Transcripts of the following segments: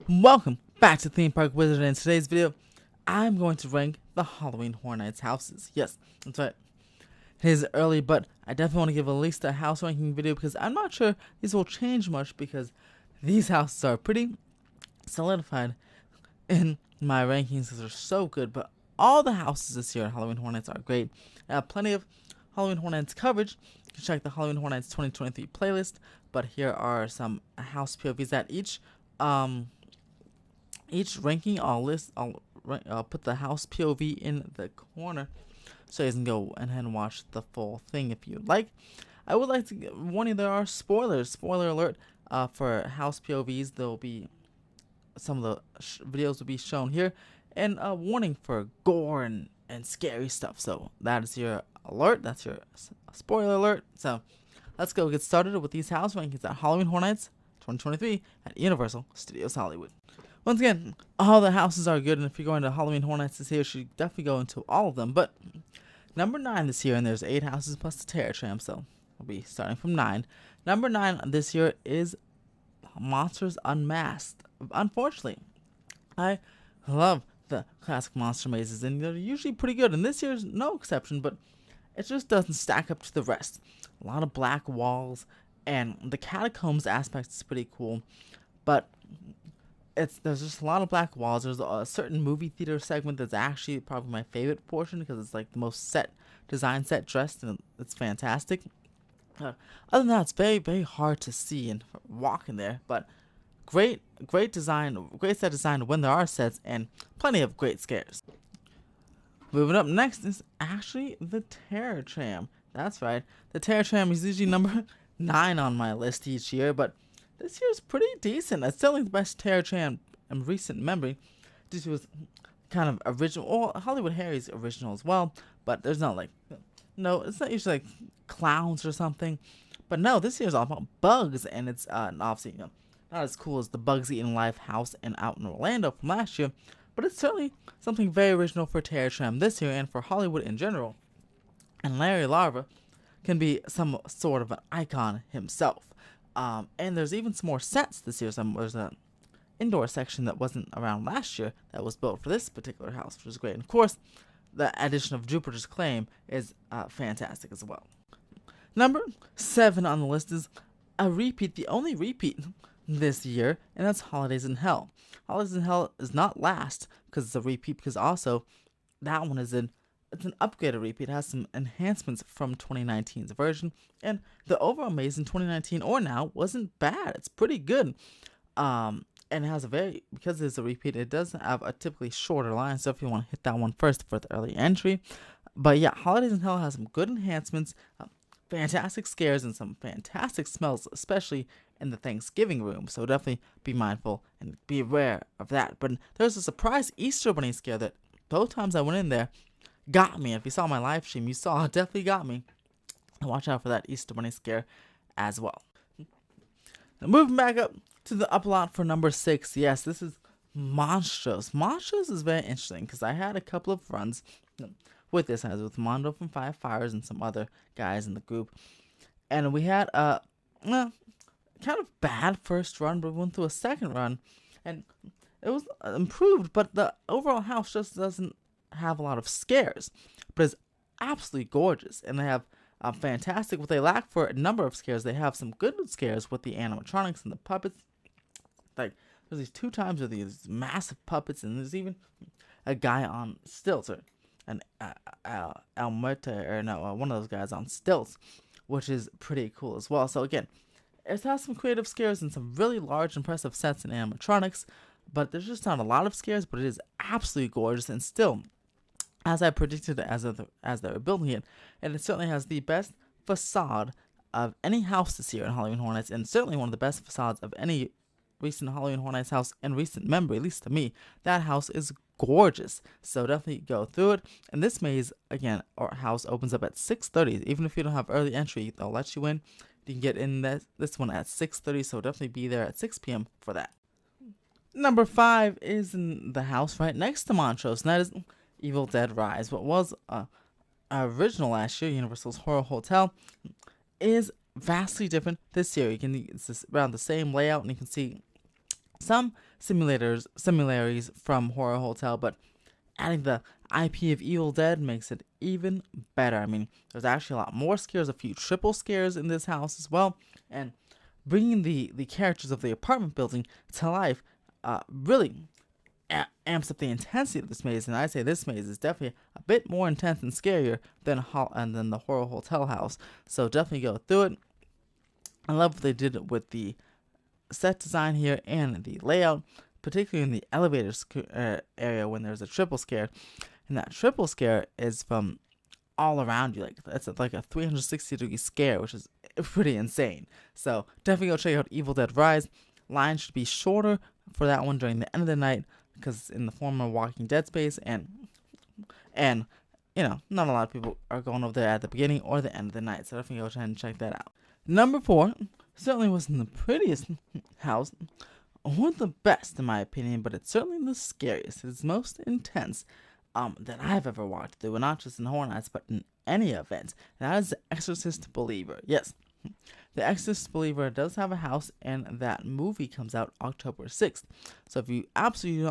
Welcome back to Theme Park Wizard. In today's video, I'm going to rank the Halloween Horror Nights houses. Yes, that's right. It is early, but I definitely want to give at least a house ranking video because I'm not sure these will change much because these houses are pretty solidified in my rankings because they're so good. But all the houses this year at Halloween Horror Nights are great. I have plenty of Halloween Horror Nights coverage. You can check the Halloween Horror Nights 2023 playlist. But here are some house POVs that each ranking. I'll put the house POV in the corner so you can go ahead and watch the full thing if you'd like. I would like to warn you there are spoilers. Spoiler alert for house POVs. There will be some of the videos will be shown here, and a warning for gore and scary stuff. So that is your alert. That's your spoiler alert. So let's go get started with these house rankings at Halloween Horror Nights 2023 at Universal Studios Hollywood. Once again, all the houses are good, and if you're going to Halloween Horror Nights this year, you should definitely go into all of them. But number 9 this year, and there's 8 houses plus the Terror Tram, so we'll be starting from 9. Number 9 this year is Monstrous Unmasked. Unfortunately, I love the classic monster mazes, and they're usually pretty good, and this year's no exception, but it just doesn't stack up to the rest. A lot of black walls, and the catacombs aspect is pretty cool, but there's just a lot of black walls. There's a certain movie theater segment that's actually probably my favorite portion because it's like the most set dressed, and it's fantastic. Other than that, it's very, very hard to see and walk in there, but great design, great set design when there are sets, and plenty of great scares. Moving up next is actually the Terror Tram. That's right, the Terror Tram is usually number 9 on my list each year, but this year's pretty decent. It's certainly the best Terror Tram in recent memory. This was kind of original, or Hollywood Harry's original as well, but there's not like, no, it's not usually like clowns or something. But no, this year's all about bugs, and it's obviously not as cool as the Bugs Eaten Live house and out in Orlando from last year, but it's certainly something very original for Terror Tram this year and for Hollywood in general. And Larry Larva can be some sort of an icon himself. And there's even some more sets this year. There's an indoor section that wasn't around last year that was built for this particular house, which is great. And of course, the addition of Jupiter's Claim is fantastic as well. Number 7 on the list is a repeat, the only repeat this year, and that's Holidays in Hell. Holidays in Hell is not last because it's a repeat, because also that one is it's an upgraded repeat. It has some enhancements from 2019's version, and the overall maze in 2019 or now wasn't bad. It's pretty good. And it has because it's a repeat, it does have a typically shorter line, so if you want to hit that one first for the early entry. But yeah, Holidays in Hell has some good enhancements, fantastic scares, and some fantastic smells, especially in the Thanksgiving room, so definitely be mindful and be aware of that. But there's a surprise Easter Bunny scare that both times I went in there got me. If you saw my live stream, you saw it definitely got me. And watch out for that Easter Bunny scare as well. Now moving back up to the up lot for number 6. Yes, this is Monstrous. Monstrous is very interesting because I had a couple of runs with this. I was with Mondo from Five Fires and some other guys in the group, and we had a kind of bad first run, but we went through a second run, and it was improved. But the overall house just doesn't have a lot of scares, but it's absolutely gorgeous, and they have fantastic. What they lack for a number of scares, they have some good scares with the animatronics and the puppets. Like there's these 2 times with these massive puppets, and there's even a guy on stilts, or an one of those guys on stilts, which is pretty cool as well. So again, it has some creative scares and some really large, impressive sets and animatronics, but there's just not a lot of scares. But it is absolutely gorgeous, and still, as I predicted as they were building it, and it certainly has the best facade of any house this year in Halloween Horror Nights, and certainly one of the best facades of any recent Halloween Horror Nights house in recent memory, at least to me. That house is gorgeous, so definitely go through it. And this maze, again, or house opens up at 6:30. Even if you don't have early entry, they'll let you in. You can get in this one at 6:30, so definitely be there at 6 p.m. for that. Number 5 is in the house right next to Montrose, and that is Evil Dead Rise. What was original last year, Universal's Horror Hotel, is vastly different this year. It's around the same layout, and you can see Some similarities from Horror Hotel, but adding the IP of Evil Dead makes it even better. I mean, there's actually a lot more scares, a few triple scares in this house as well, and bringing the characters of the apartment building to life really amps up the intensity of this maze. And I'd say this maze is definitely a bit more intense and scarier than the Horror Hotel house. So definitely go through it. I love what they did with the set design here and the layout, particularly in the elevator area when there's a triple scare. And that triple scare is from all around you. Like, that's like a 360-degree scare, which is pretty insane. So definitely go check out Evil Dead Rise. Lines should be shorter for that one during the end of the night, because in the former Walking Dead space, and not a lot of people are going over there at the beginning or the end of the night. So definitely go ahead and check that out. Number 4 certainly wasn't the prettiest house or the best in my opinion, but it's certainly the scariest. It's most intense that I've ever walked through, and not just in Horror Nights, but in any event. And that is The Exorcist Believer. Yes, The Exorcist Believer does have a house, and that movie comes out October 6th. So if you absolutely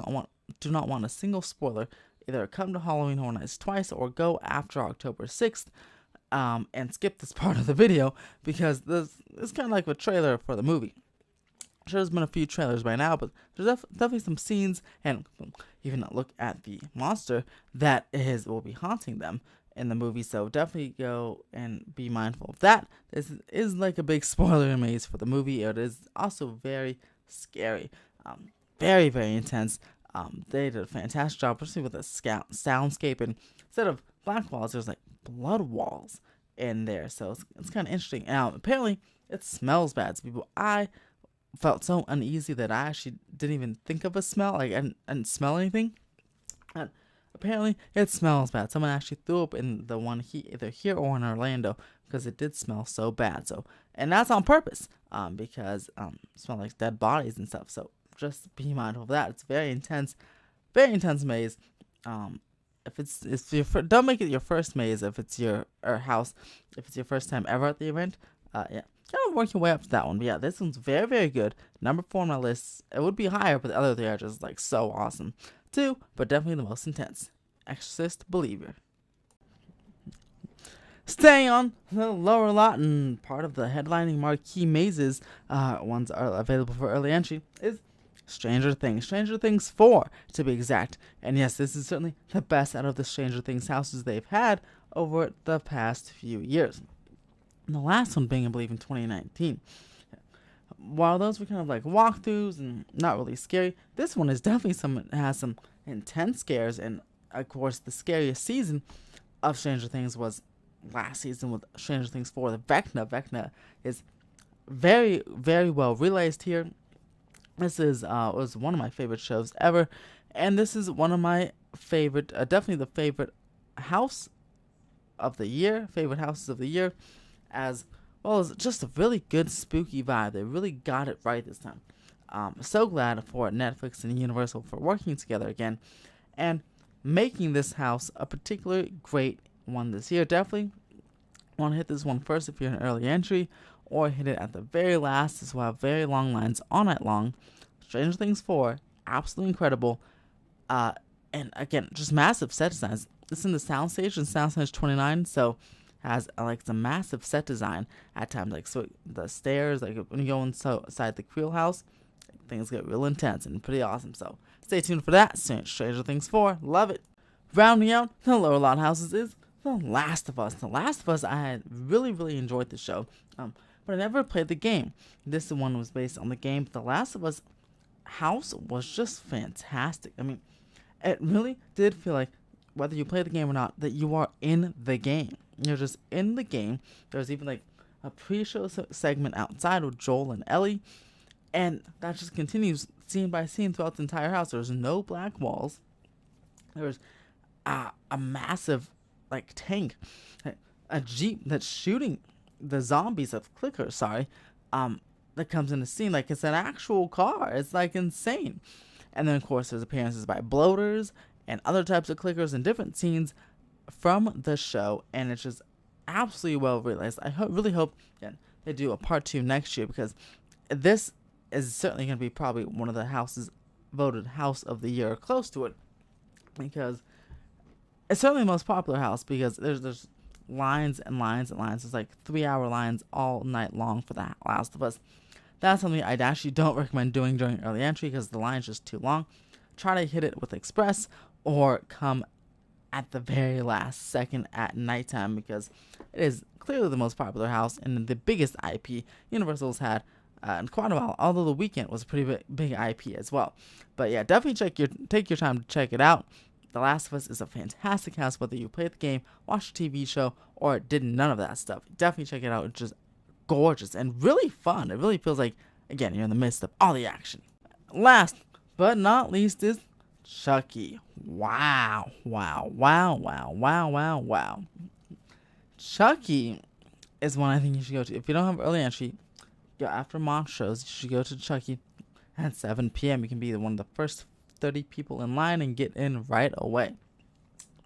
do not want a single spoiler, either come to Halloween Horror Nights twice or go after October 6th and skip this part of the video, because this is kind of like a trailer for the movie. I'm sure there's been a few trailers by now, but there's definitely some scenes, and even a look at the monster that will be haunting them in the movie. So definitely go and be mindful of that. This is like a big spoiler maze for the movie. It is also very scary, very, very intense. They did a fantastic job, especially with the soundscape, and instead of black walls, there's like blood walls in there. So it's kind of interesting. Now, apparently, it smells bad. So I felt so uneasy that I actually didn't even think of a smell. Like, I didn't smell anything. And apparently, it smells bad. Someone actually threw up in the one either here or in Orlando, because it did smell so bad. So, and that's on purpose, because it smelled like dead bodies and stuff. So just be mindful of that. It's very intense maze. Don't make it your first maze if it's your house, if it's your first time ever at the event. Yeah, kind of work your way up to that one. But yeah, this one's very, very good. Number 4 on my list. It would be higher, but the other 3 are just like so awesome too. But definitely the most intense. Exorcist Believer. Staying on the lower lot, and part of the headlining marquee mazes, ones are available for early entry, is Stranger Things. Stranger Things 4, to be exact. And yes, this is certainly the best out of the Stranger Things houses they've had over the past few years. And the last one being, I believe, in 2019. While those were kind of like walkthroughs and not really scary, this one is definitely has some intense scares. And of course, the scariest season of Stranger Things was last season with Stranger Things 4, the Vecna. Vecna is very, very well realized here. This was one of my favorite shows ever, and this is one of my favorite, definitely the favorite house of the year, favorite houses of the year, as well as just a really good spooky vibe. They really got it right this time. So glad for Netflix and Universal for working together again, and making this house a particularly great one this year. Definitely want to hit this one first if you're an early entry, or hit it at the very last, as we'll have very long lines all night long. Stranger Things 4, absolutely incredible. And again, just massive set designs. It's in the soundstage, and soundstage 29, so has like some massive set design at times. Like, so the stairs, like when you go inside the Creel house, things get real intense and pretty awesome. So stay tuned for that. Stranger Things 4, love it. Rounding out the lower lot houses is The Last of Us. The Last of Us, I had really, really enjoyed the show. But I never played the game. This one was based on the game. But The Last of Us house was just fantastic. I mean, it really did feel like, whether you play the game or not, that you are in the game. You're just in the game. There's even like a pre-show segment outside with Joel and Ellie. And that just continues scene by scene throughout the entire house. There's no black walls. There's a massive like tank, a jeep that's shooting the zombies of clickers, that comes in the scene like it's an actual car. It's like insane. And then of course there's appearances by bloaters and other types of clickers in different scenes from the show, and it's just absolutely well realized. I really hope they do a part 2 next year, because this is certainly going to be probably one of the houses voted House of the Year or close to it, because it's certainly the most popular house, because there's lines and lines and lines. It's like 3-hour lines all night long for The Last of Us. That's something I actually don't recommend doing during early entry, because the line's just too long. Try to hit it with Express, or come at the very last second at nighttime, because it is clearly the most popular house and the biggest IP Universal's had in quite a while, although The Weeknd was a pretty big IP as well. But yeah, definitely take your time to check it out. The Last of Us is a fantastic house, whether you play the game, watch a TV show, or did none of that stuff. Definitely check it out. It's just gorgeous and really fun. It really feels like, again, you're in the midst of all the action. Last but not least is Chucky. Wow. Chucky is one I think you should go to. If you don't have early entry, go after Monstrous. You should go to Chucky at 7 p.m. You can be one of the first 30 people in line and get in right away.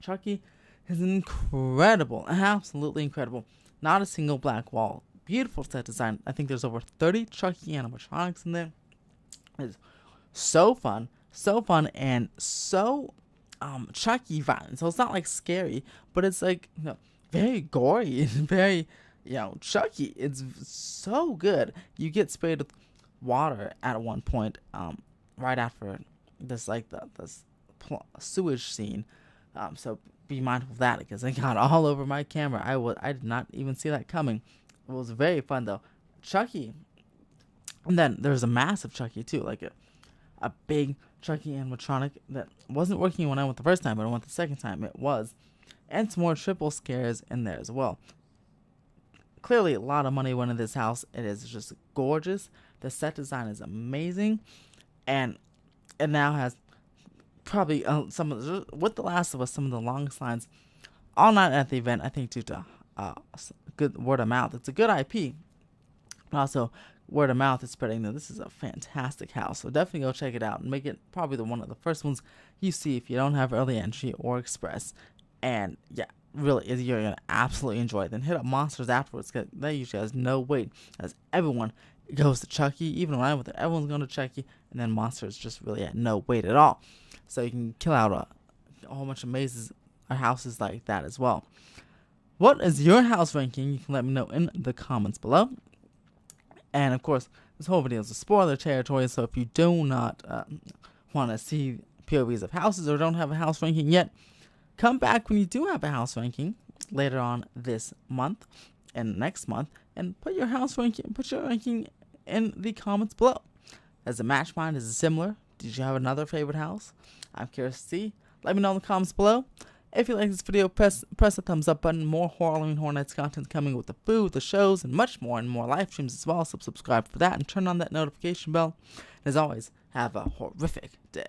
Chucky is incredible. Absolutely incredible. Not a single black wall. Beautiful set design. I think there's over 30 Chucky animatronics in there. It's so fun, and so Chucky violent. So it's not like scary, but it's like, very gory and very, Chucky. It's so good. You get sprayed with water at one point, right after this sewage scene. So be mindful of that, because it got all over my camera. I did not even see that coming. It was very fun though. Chucky. And then there's a massive Chucky too, like a big Chucky animatronic that wasn't working when I went the first time, but I went the second time it was. And some more triple scares in there as well. Clearly a lot of money went into this house. It is just gorgeous. The set design is amazing. And it now has probably with The Last of Us, some of the longest lines all night at the event, I think, due to good word of mouth. It's a good IP, but also word of mouth is spreading that this is a fantastic house. So definitely go check it out and make it probably one of the first ones you see if you don't have early entry or express. And yeah, really, you're going to absolutely enjoy it. Then hit up Monsters afterwards, because that usually has no wait, as everyone goes to Chucky. Even when I'm with it, everyone's going to Chucky, and then Monsters just really at no wait at all. So you can kill out a whole bunch of mazes or houses like that as well. What is your house ranking? You can let me know in the comments below. And of course, this whole video is a spoiler territory, so if you do not want to see POVs of houses or don't have a house ranking yet, come back when you do have a house ranking later on this month and next month, and put your ranking in the comments below. As a match mine is similar. Did you have another favorite house? I'm curious to see. Let me know in the comments below. If you like this video, press the thumbs up button. More Halloween Horror Nights content coming with the food, the shows, and much more, and more live streams as well. So subscribe for that and turn on that notification bell. And as always, have a horrific day.